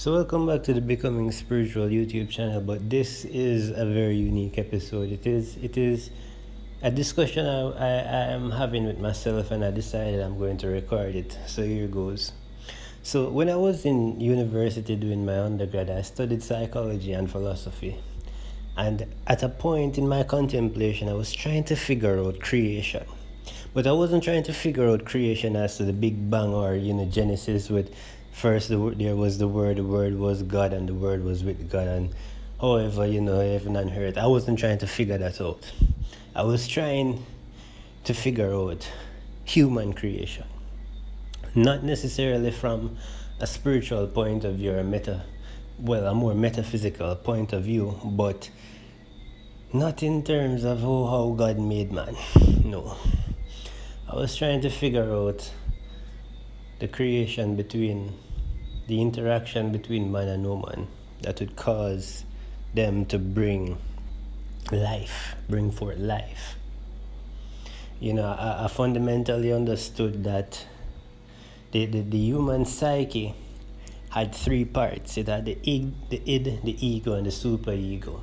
So welcome back to the Becoming Spiritual YouTube channel, but this is a very unique episode. It is a discussion I am having with myself, and I decided I'm going to record it. So here goes. So when I was in university doing my undergrad, I studied psychology and philosophy. And at a point in my contemplation, I was trying to figure out creation. But I wasn't trying to figure out creation as to the Big Bang or, Genesis with first there was the Word was God, and the Word was with God, and however, heaven and earth. I wasn't trying to figure that out. I was trying to figure out human creation. Not necessarily from a spiritual point of view or a more metaphysical point of view, but not in terms of how God made man. No. I was trying to figure out the creation between the interaction between man and woman that would cause them to bring forth life. I fundamentally understood that the human psyche had three parts. It had the id, the ego, and the superego.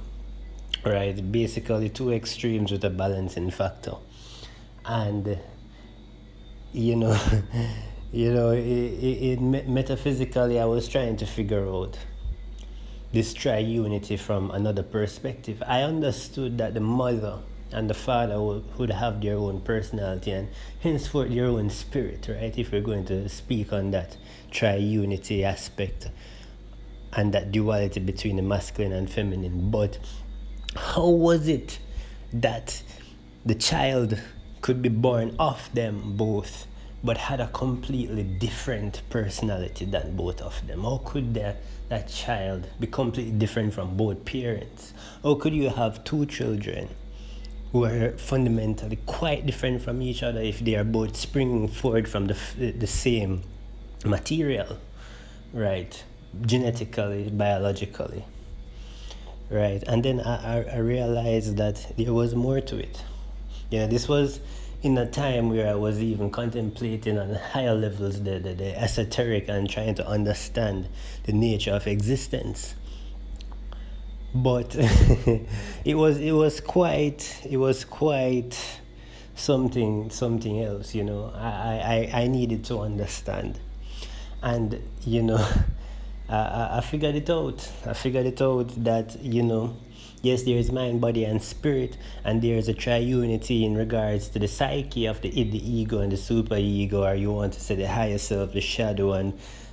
Right? Basically two extremes with a balancing factor. And metaphysically, I was trying to figure out this triunity from another perspective. I understood that the mother and the father would have their own personality and henceforth their own spirit, right? If we're going to speak on that triunity aspect and that duality between the masculine and feminine. But how was it that the child could be born of them both, but had a completely different personality than both of them? How could that child be completely different from both parents? How could you have two children who are fundamentally quite different from each other if they are both springing forward from the same material, right? Genetically, biologically, right? And then I realized that there was more to it. This was in a time where I was even contemplating on higher levels the esoteric and trying to understand the nature of existence. But it was quite something else. I needed to understand, and I figured it out. That yes, there is mind, body, and spirit, and there is a triunity in regards to the psyche of the id, the ego, and the superego, or you want to say the higher self, the shadow,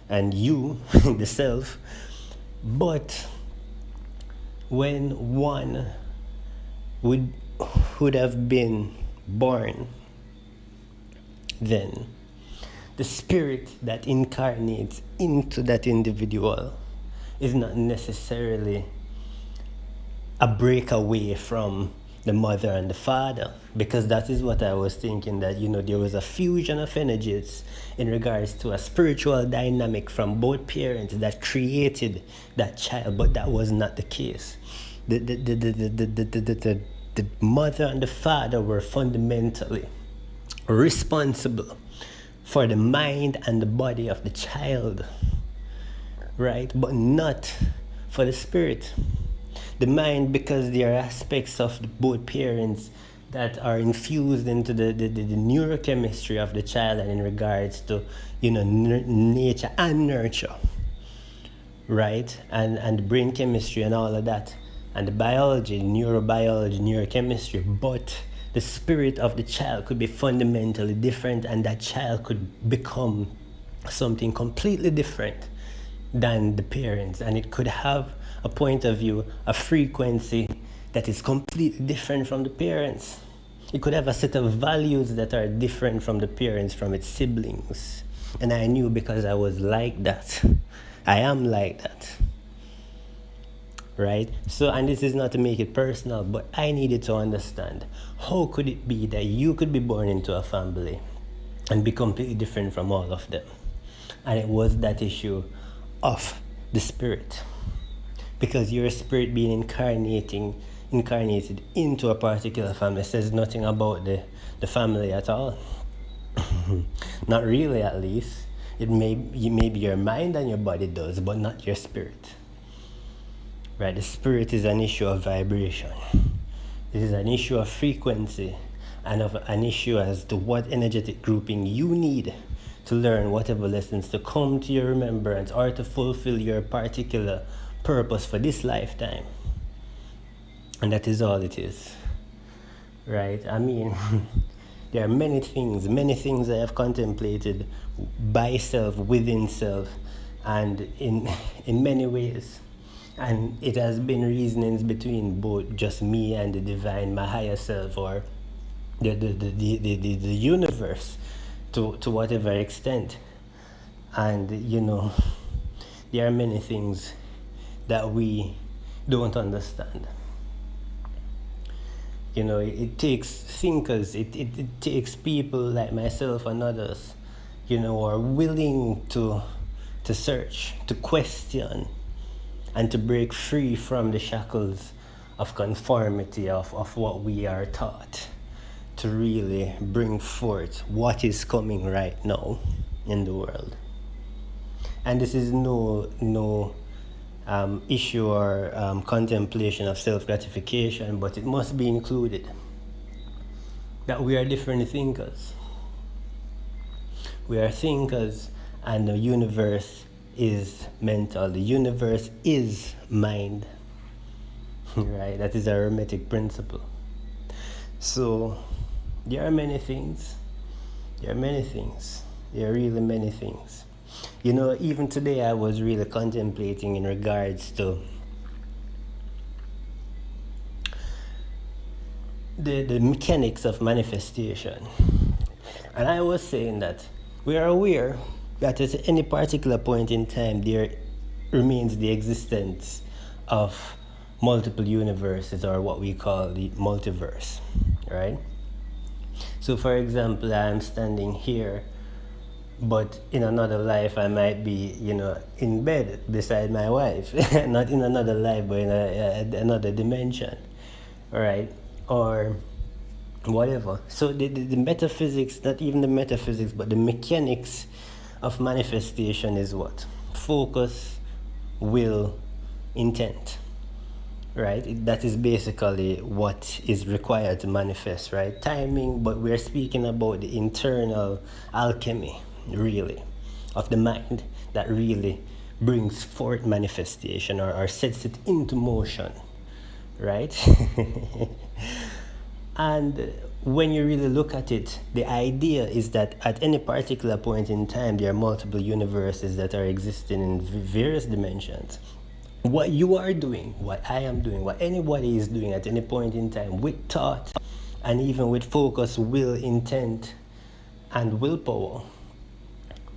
and you, the self. But when one would have been born, then the spirit that incarnates into that individual is not necessarily a breakaway from the mother and the father, because that is what I was thinking, that there was a fusion of energies in regards to a spiritual dynamic from both parents that created that child, but that was not the case. The mother and the father were fundamentally responsible for the mind and the body of the child, right? But not for the spirit. The mind, because there are aspects of both parents that are infused into the neurochemistry of the child, and in regards to nature and nurture, right? And brain chemistry and all of that, and the biology, neurobiology, neurochemistry. But the spirit of the child could be fundamentally different, and that child could become something completely different than the parents, and it could have a point of view, a frequency that is completely different from the parents. It could have a set of values that are different from the parents, from its siblings. And I knew, because I was like that. I am like that. Right? So, and this is not to make it personal, but I needed to understand, how could it be that you could be born into a family and be completely different from all of them? And it was that issue of the spirit. Because your spirit being incarnated into a particular family says nothing about the family at all. Not really, at least. Maybe your mind and your body does, but not your spirit. Right? The spirit is an issue of vibration. It is an issue of frequency and of an issue as to what energetic grouping you need to learn whatever lessons to come to your remembrance or to fulfill your particular purpose for this lifetime. And that is all it is. Right? I mean, there are many things I have contemplated by self, within self, and in many ways. And it has been reasonings between both just me and the divine, my higher self, or the universe to whatever extent. And there are many things that we don't understand. It takes thinkers, it takes people like myself and others, who are willing to search, to question, and to break free from the shackles of conformity of what we are taught, to really bring forth what is coming right now in the world. And this is no issue or contemplation of self-gratification, but it must be included that we are different thinkers. We are thinkers, and the universe is mental. The universe is mind. Right? That is a hermetic principle. So there are many things. There are really many things. Even today I was really contemplating in regards to the mechanics of manifestation. And I was saying that we are aware that at any particular point in time there remains the existence of multiple universes, or what we call the multiverse, right? So for example, I'm standing here, but in another life I might be, in bed beside my wife. Not in another life, but in another dimension, right? Or whatever. So the metaphysics, not even the metaphysics, but the mechanics of manifestation is what? Focus, will, intent. Right? That is basically what is required to manifest, right? Timing, but we're speaking about the internal alchemy, really, of the mind that really brings forth manifestation or sets it into motion, right? And when you really look at it, the idea is that at any particular point in time, there are multiple universes that are existing in various dimensions. What you are doing, what I am doing, what anybody is doing at any point in time with thought and even with focus, will, intent, and willpower.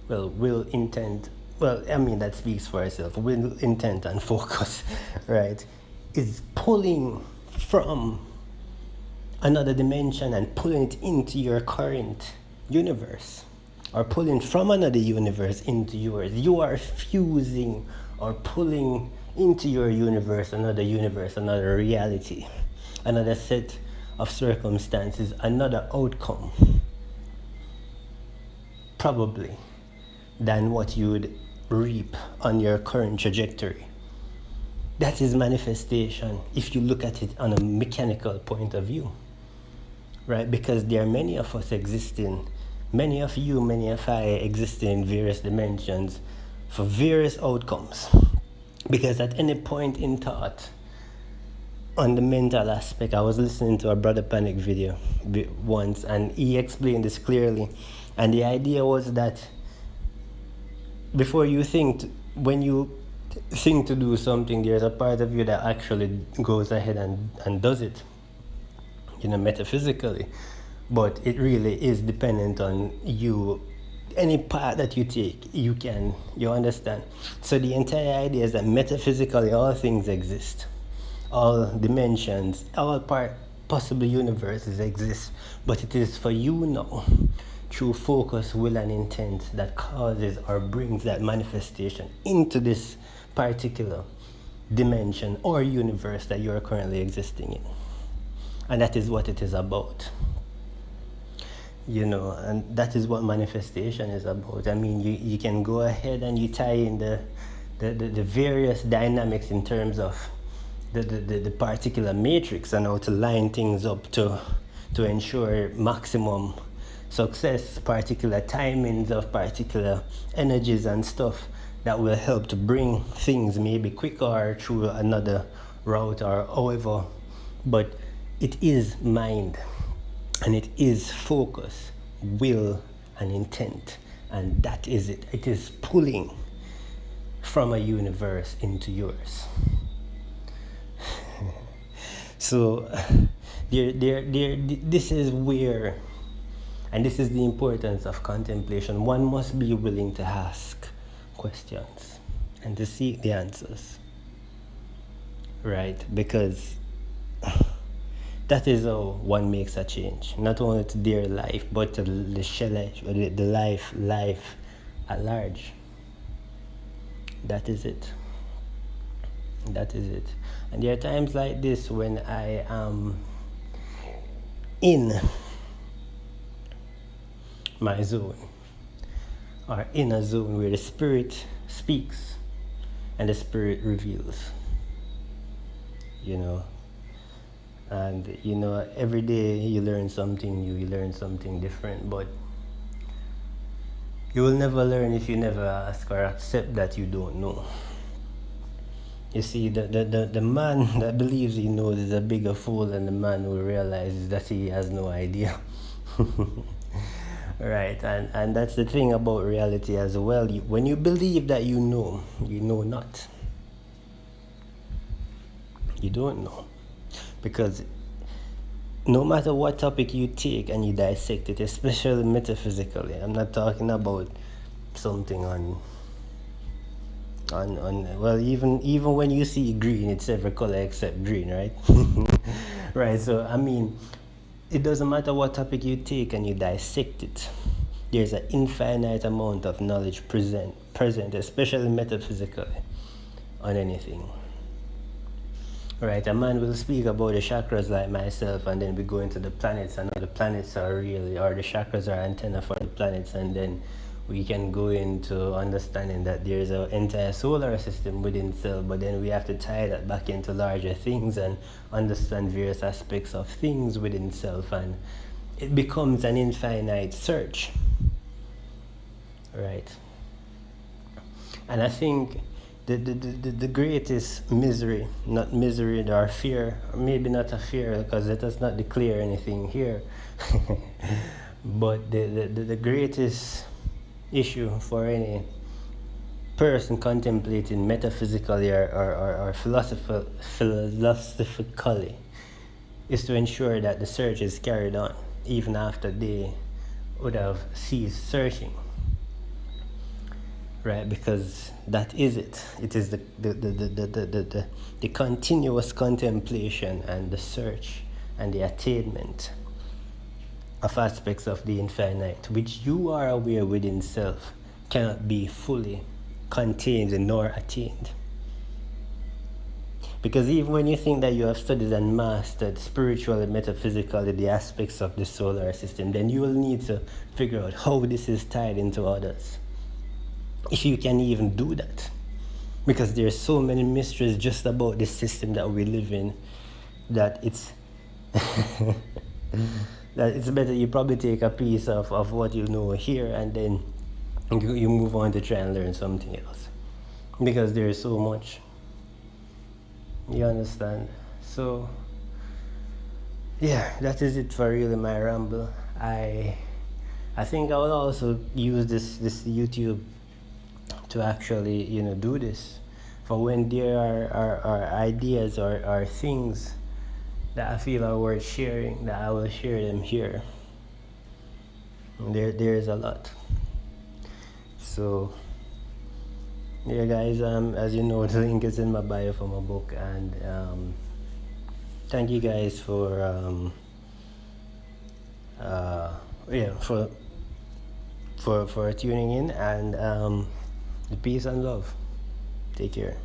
Well, will, intent, that speaks for itself. Will, intent, and focus, right, is pulling from another dimension and pulling it into your current universe, or pulling from another universe into yours. You are fusing or pulling into your universe, another reality, another set of circumstances, another outcome, probably, than what you would reap on your current trajectory. That is manifestation if you look at it on a mechanical point of view, right? Because there are many of us existing, many of you, many of I existing in various dimensions for various outcomes. Because at any point in thought, on the mental aspect, I was listening to a Brother Panic video once, and he explained this clearly. And the idea was that before you think, when you think to do something, there's a part of you that actually goes ahead and does it, metaphysically. But it really is dependent on you. Any part that you take, you understand. So the entire idea is that metaphysically all things exist, all dimensions, all possible universes exist, but it is for you now, through focus, will, and intent, that causes or brings that manifestation into this particular dimension or universe that you are currently existing in. And that is what it is about. and that is what manifestation is about. I mean, you can go ahead and you tie in the various dynamics in terms of the particular matrix and how to line things up to ensure maximum success, particular timings of particular energies and stuff that will help to bring things maybe quicker or through another route or however. But it is mind, and it is focus, will, and intent, and that is it. It is pulling from a universe into yours. So this is where, and this is the importance of contemplation. One must be willing to ask questions and to seek the answers, right? Because that is how one makes a change, not only to their life, but to the life at large. That is it. That is it. And there are times like this when I am in my zone, or in a zone where the spirit speaks and the spirit reveals, and every day you learn something new, you learn something different, but you will never learn if you never ask or accept that you don't know. You see, the man that believes he knows is a bigger fool than the man who realizes that he has no idea. Right, and that's the thing about reality as well. When you believe that you know not. You don't know. Because no matter what topic you take and you dissect it, especially metaphysically, I'm not talking about something on well, even when you see green, it's every color except green, right? Right, so I mean, it doesn't matter what topic you take and you dissect it, there's an infinite amount of knowledge present, especially metaphysically, on anything. Right, a man will speak about the chakras like myself, and then we go into the planets, and the planets are really, or the chakras are antenna for the planets, and then we can go into understanding that there's an entire solar system within itself, but then we have to tie that back into larger things and understand various aspects of things within itself, and it becomes an infinite search, right? And I think the greatest misery, not misery, or fear, or maybe not a fear, because it does not declare anything here, but the greatest issue for any person contemplating metaphysically or philosophically is to ensure that the search is carried on even after they would have ceased searching, right? Because that is it. It is the continuous contemplation and the search and the attainment of aspects of the infinite, which you are aware within self cannot be fully contained nor attained. Because even when you think that you have studied and mastered spiritually, metaphysically, the aspects of the solar system, then you will need to figure out how this is tied into others, if you can even do that. Because there's so many mysteries just about this system that we live in, that it's that it's better you probably take a piece of what you know here, and then you move on to try and learn something else, because there is so much, you understand. So yeah, that is it for really my ramble. I think I will also use this YouTube to actually do this for when there are ideas or things that I feel are worth sharing, that I will share them here. There is a lot. So yeah, guys, as you know, the link is in my bio for my book, and thank you guys for for tuning in, and peace and love. Take care.